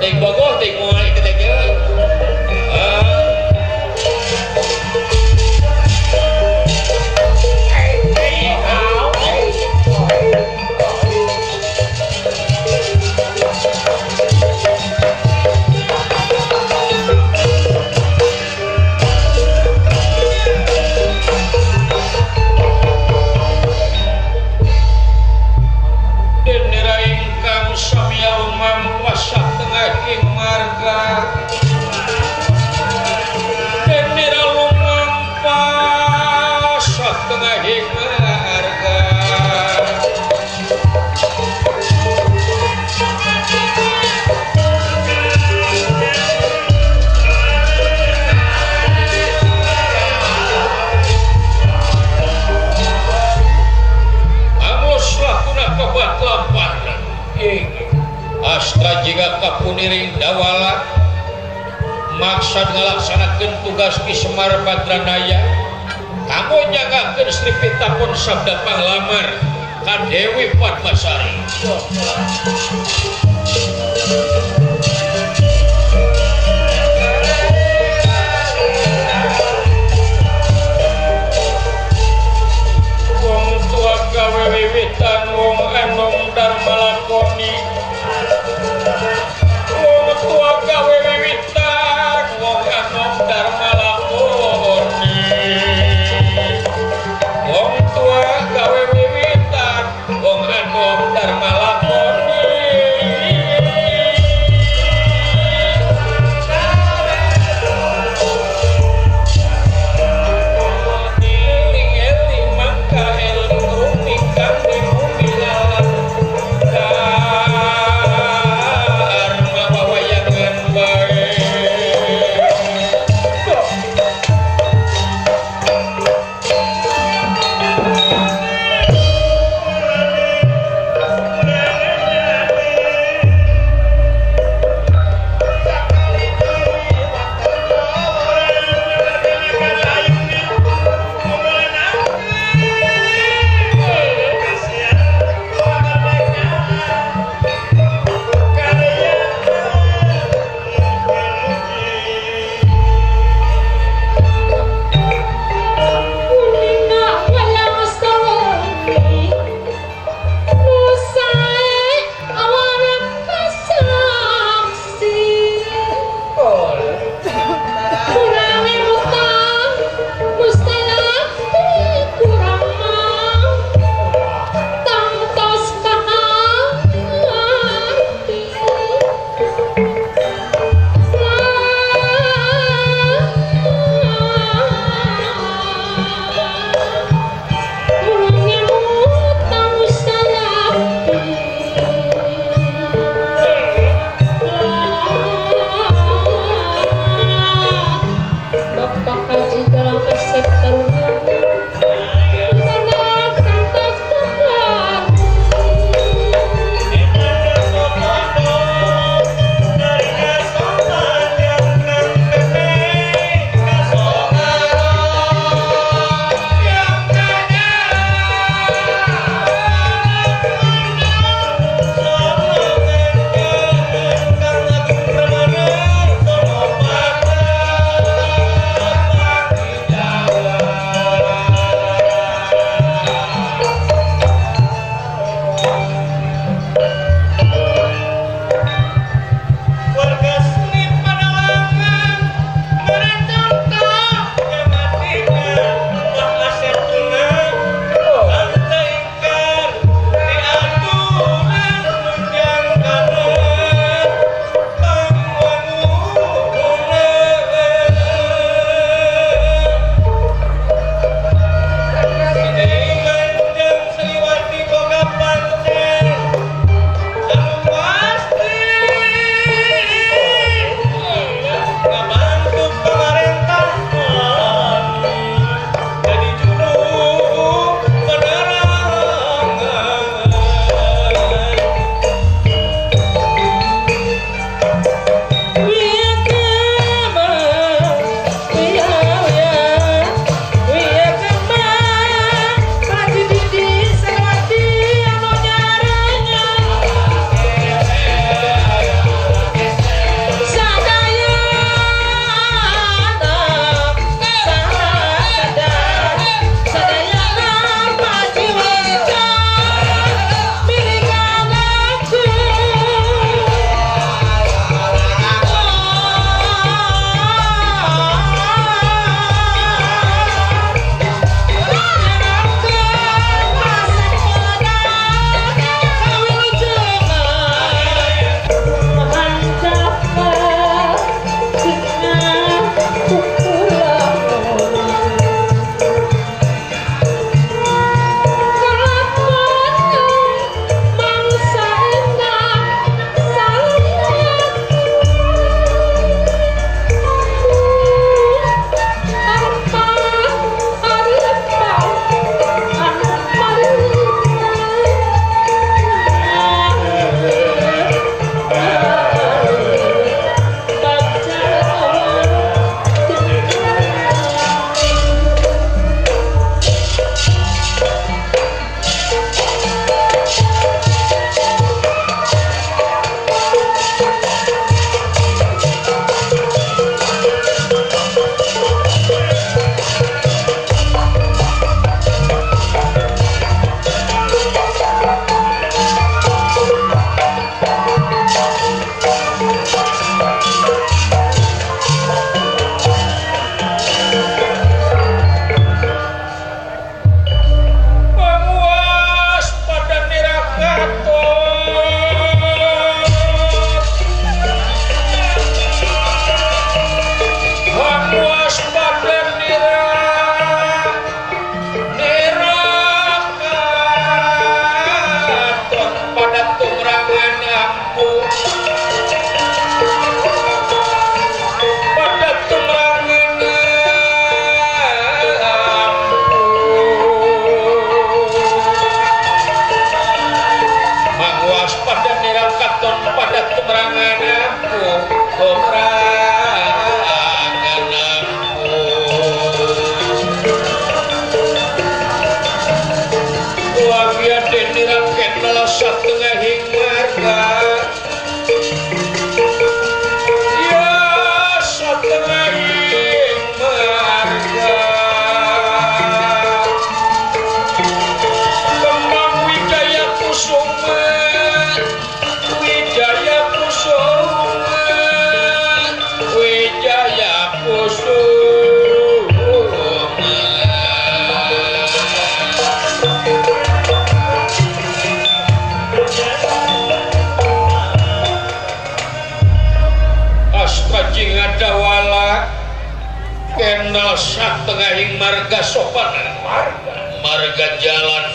teuing bogoh teuing moal itu teh euy. Astra jika kapuniring dawala maksud ngalaksanakeun tugas di Semar Badranaya kanggo nyagakeun Sri Pitapun sabda panglamar ka Dewi Padmasari. Wong tua gawe wiwitan wong enom dharma lakoni. Wong tua gawe wiwitan wong enom dharma lakoni. Wong tua gawe wiwitan wong enom dharma lakoni. ya denira kenal satengah marga ya satengah marga Kembang Wijaya Kusuma Wijaya Kusuma Wijaya Kusuma Kajing adawala kenal satengahing marga sopana marga jalan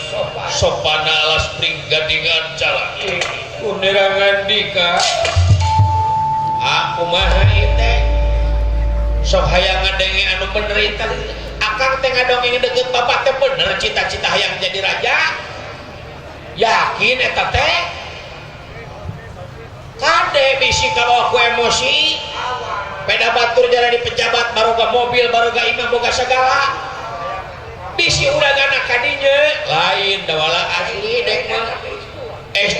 sopana alas pringgadingan jalan kunerangan dika aku mah ite sok hayang ngadenge anu bener itu akang teh ngadongeng deket bapak teh bener cita-cita hayang jadi raja yakin eta teh kade bisi kalau aku emosi beda batur jalan di pejabat baroga mobil baroga imam boga segala bisi udah ganak kadinya lain dawala asli dek mah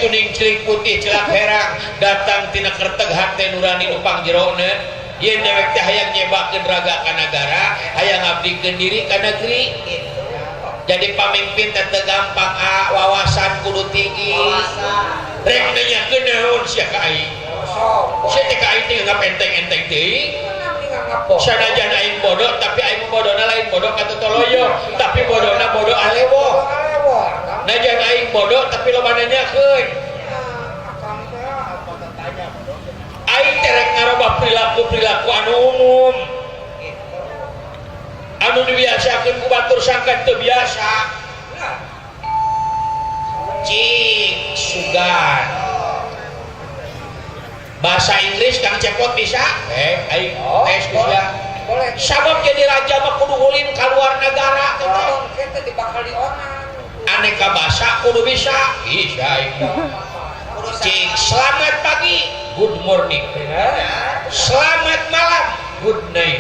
tuning cilik putih celak herang datang tina kerteg hate nurani nupang jerone yen dewek teh hayang nyebakeun raga ka nagara hayang ngabdikeun diri ka negeri jadi pamimpin teh teu gampang wawasan kudu tinggi rek nanyakeun naon sia ka aing sia teh ka aing teh ngapenteng-enteng teuing sanajan aing bodoh tapi aing bodohna lain bodoh ka toloyo tapi bodohna bodoh alewo najan aing bodoh tapi loba nanyakeun aing teh rek ngarobah perilaku anu umum anu dibiasakeun ku batur sangkan teu biasa cing sugan bahasa Inggris Kang Cepot bisa aing tes bisa sabab jadi raja mah kudu ulin ka luar negara kita dibakal di orang aneka bahasa kudu bisa aing cing selamat pagi good morning selamat malam good night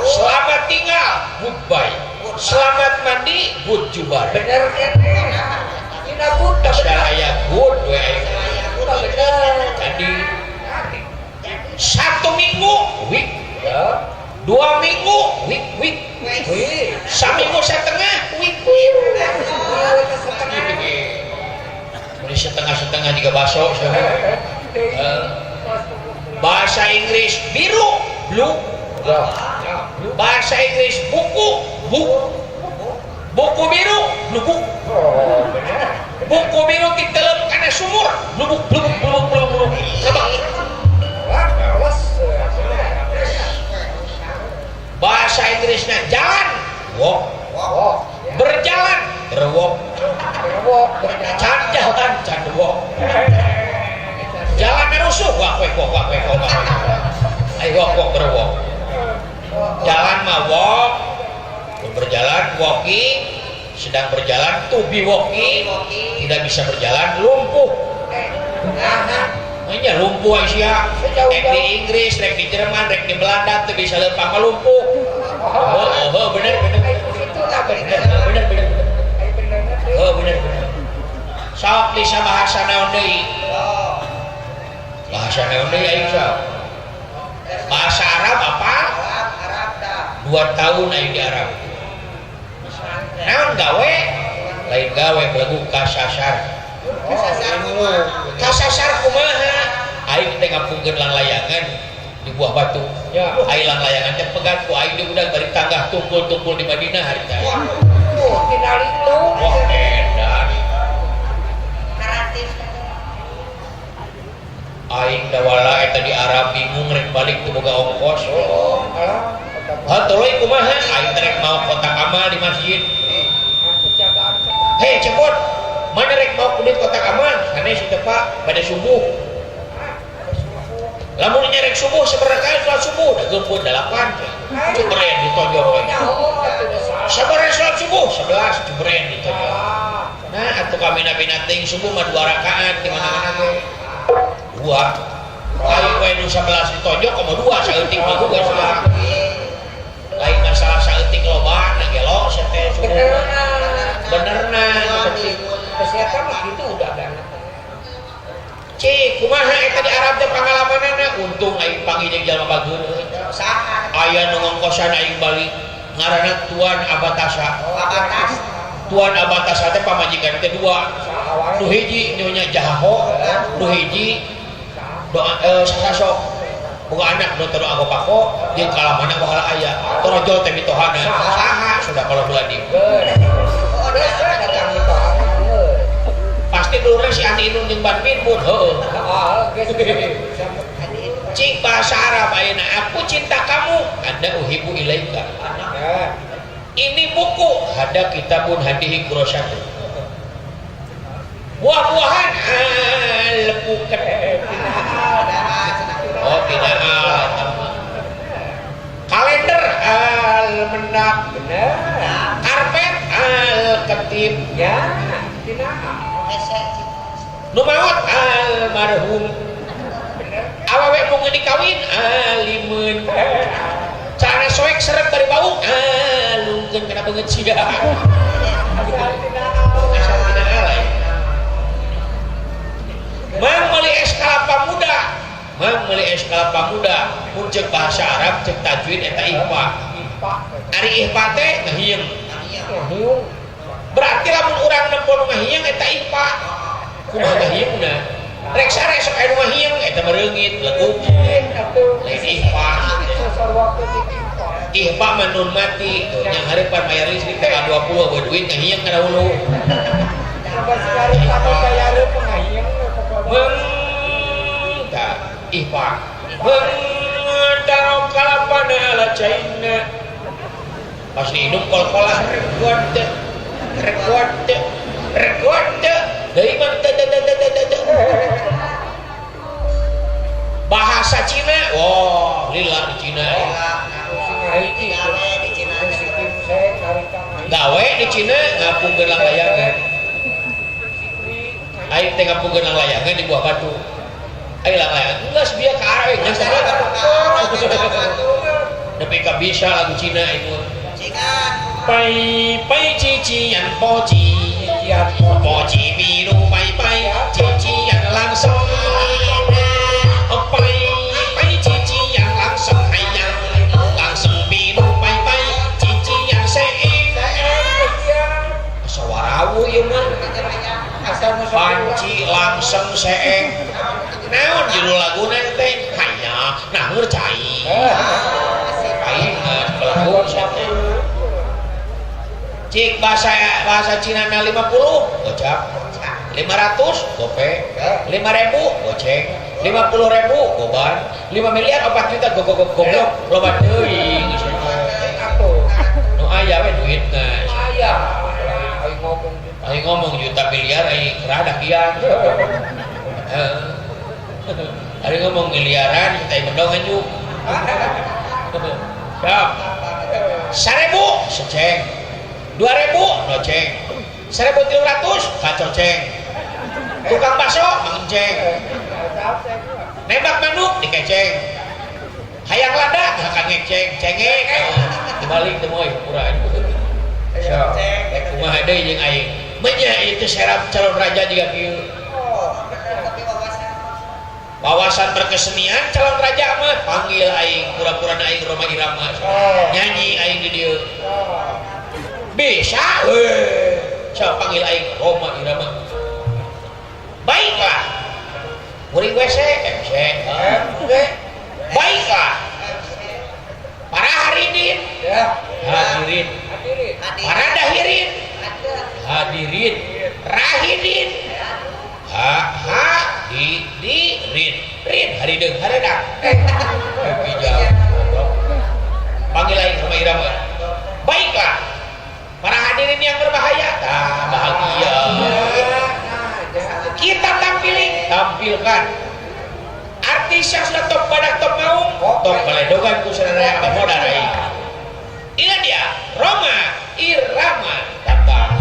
selamat tinggal goodbye selamat mandi good jubar bener kan ini good aya good we jadi 1 minggu week 2 minggu week saminggu setengah week ini setengah juga baso bahasa Inggris biru blue bahasa Inggris buku biru blubuk buku biru ditelem karena sumur blubuk bahasa Inggrisnya jalan walk berjalan berwalk jalan walk jalan rusuh walk ayo walk berwalk jalan mah walk berjalan walking sedang berjalan to be walking tidak bisa berjalan lumpuh hanya lumpuh Asia rek di Inggris rek di Jerman rek di Belanda tuh bisa lempang lumpuh bener sok bisa bahasa naon deui aing sok bahasa Arab apa 2 tahun aing di Arab naon gawe lain gawe belagu kasasar kumaha aing teh ngapungkeun layangan di buah batu aing layangan teh pegat ku aing diudag bari tanggah tungkul-tungkul di Madinah harita tinggal itu wah edan aing dawala eta di Arab bingung rek balik teu boga ongkos tuluy kumaha aing rek mau kotak amal di masjid hei Cepot mana rek mau kulit kotak amal sanes teh Pak pada subuh lamun nyerek subuh seberapa kali sholat subuh da geumpun 8 cuberen ditonjok sabaraha sholat subuh 11 cuberen ditonjok nah atuh kamina-mina teuing subuh mah 2 rakaat di mana-mana ge 2 aing we nu 11 ditonjok komo 2 saeutik mah juga salah lain masalah saeutik loba na gelo sia teh subuh benerna tadi Arab teh pangalamanana untung aing panggil jeung jalma bageun. Saha? Aya nu ngongkosan aing balik ngaranna Tuan Abatasa. Abatas. Tuan Abatasa teh pamajikan kedua. Nu hiji nyonya Jaho, nu hiji doa sasok. Boga anak nu teu anggo pako jeung kalamana bahala aya. Torojol teh mitohana. Saha sudah kalau bulan di. Pasti dulu si Andi Inun jeung Ban Minmun, heueuh. Cik bahasa Arab ayeuna aku cinta kamu, Anda uhibu ilaika. Ini buku ada kitabun hadihi kurosatu. Buah-buahan lepukan. Oh tidak kalender al-mendak. Karpet al-ketib. Ya, tidak. Numaot almarhum awewe mau dikawin alimun cara soek serep dari bau lungkeun kena beungeut sia asal tidak alay mang meuli es kalapa muda mun ceuk bahasa Arab ceuk tajwid eta ihfa ari ihfa teh ngahieung berarti lamun urang nempo nu ngahieung eta ihfa kumaha ngahieungna rek sare sok anu ngahieung eta mereungit leguk lain ihfa ihfa manun mati yang hareupan bayar listrik tanggal 20 bae duit ngahieung kana hulu ihfa mentarok kalapana ala caina pas dihidup kol-kolah rekod dari mana bahasa Cina wow lila di Cina gawe di Cina ngapungkeun lang layangan aing teh ngapungkeun lang layangan di buah batu aing lang layangan geus bieu ka arah geus tapi ka bisa lagu Cina itu pai pai cician poci poci biru pai pai cician langsung pai pai cician langsung hayang langsung biru pai pai cician seeng sawarawu ieu mah panci langsung seeng naon judul laguna teh hanya naeur cai aing pelaku cik bahasa Cina na 50 gocap 500 gope 5.000 goceng 50.000 goban 5 miliar 4 juta goblok loba teuing nu aya we duitna aya aing ngomong juta miliar aing rada kian aing ngomong miliaran kita mendongan juk siap 1.000 seceng 2.000 noceng 1.300 kacoceng tukang bakso mengenceng nembak manuk dikeceng hayang lada akan ngeceng cengeng dibalik teu moy urang so kumaha deui jeung aing menya itu serap calon raja juga kieu wawasan berkesenian calon raja mah panggil aing pura-pura aing Roma Irama nyanyi aing di dieu bisa siapa panggil aing Roma Irama baiklah kuring WC MC baiklah para hadirin para dahirin hadirin rahidin hadirin rin harideung haredak panggil aing Roma Irama baiklah para hadirin yang berbahaya bahagia kita tampilkan artis yang sudah top badak top maung top baledogan ku saudara abah modal ini dia Roma Irama tambangan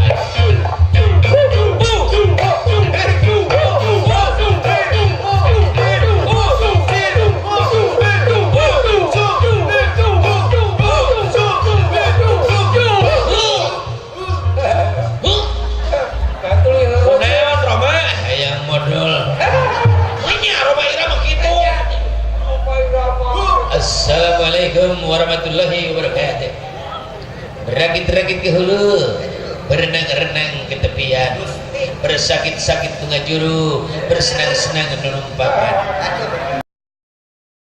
Nya Roma Irama gitu. Assalamualaikum warahmatullahi wabarakatuh. Berakit-rakit ke hulu, berenang-renang ke tepian, bersakit-sakit tengah juru, bersenang-senang menumpahkan.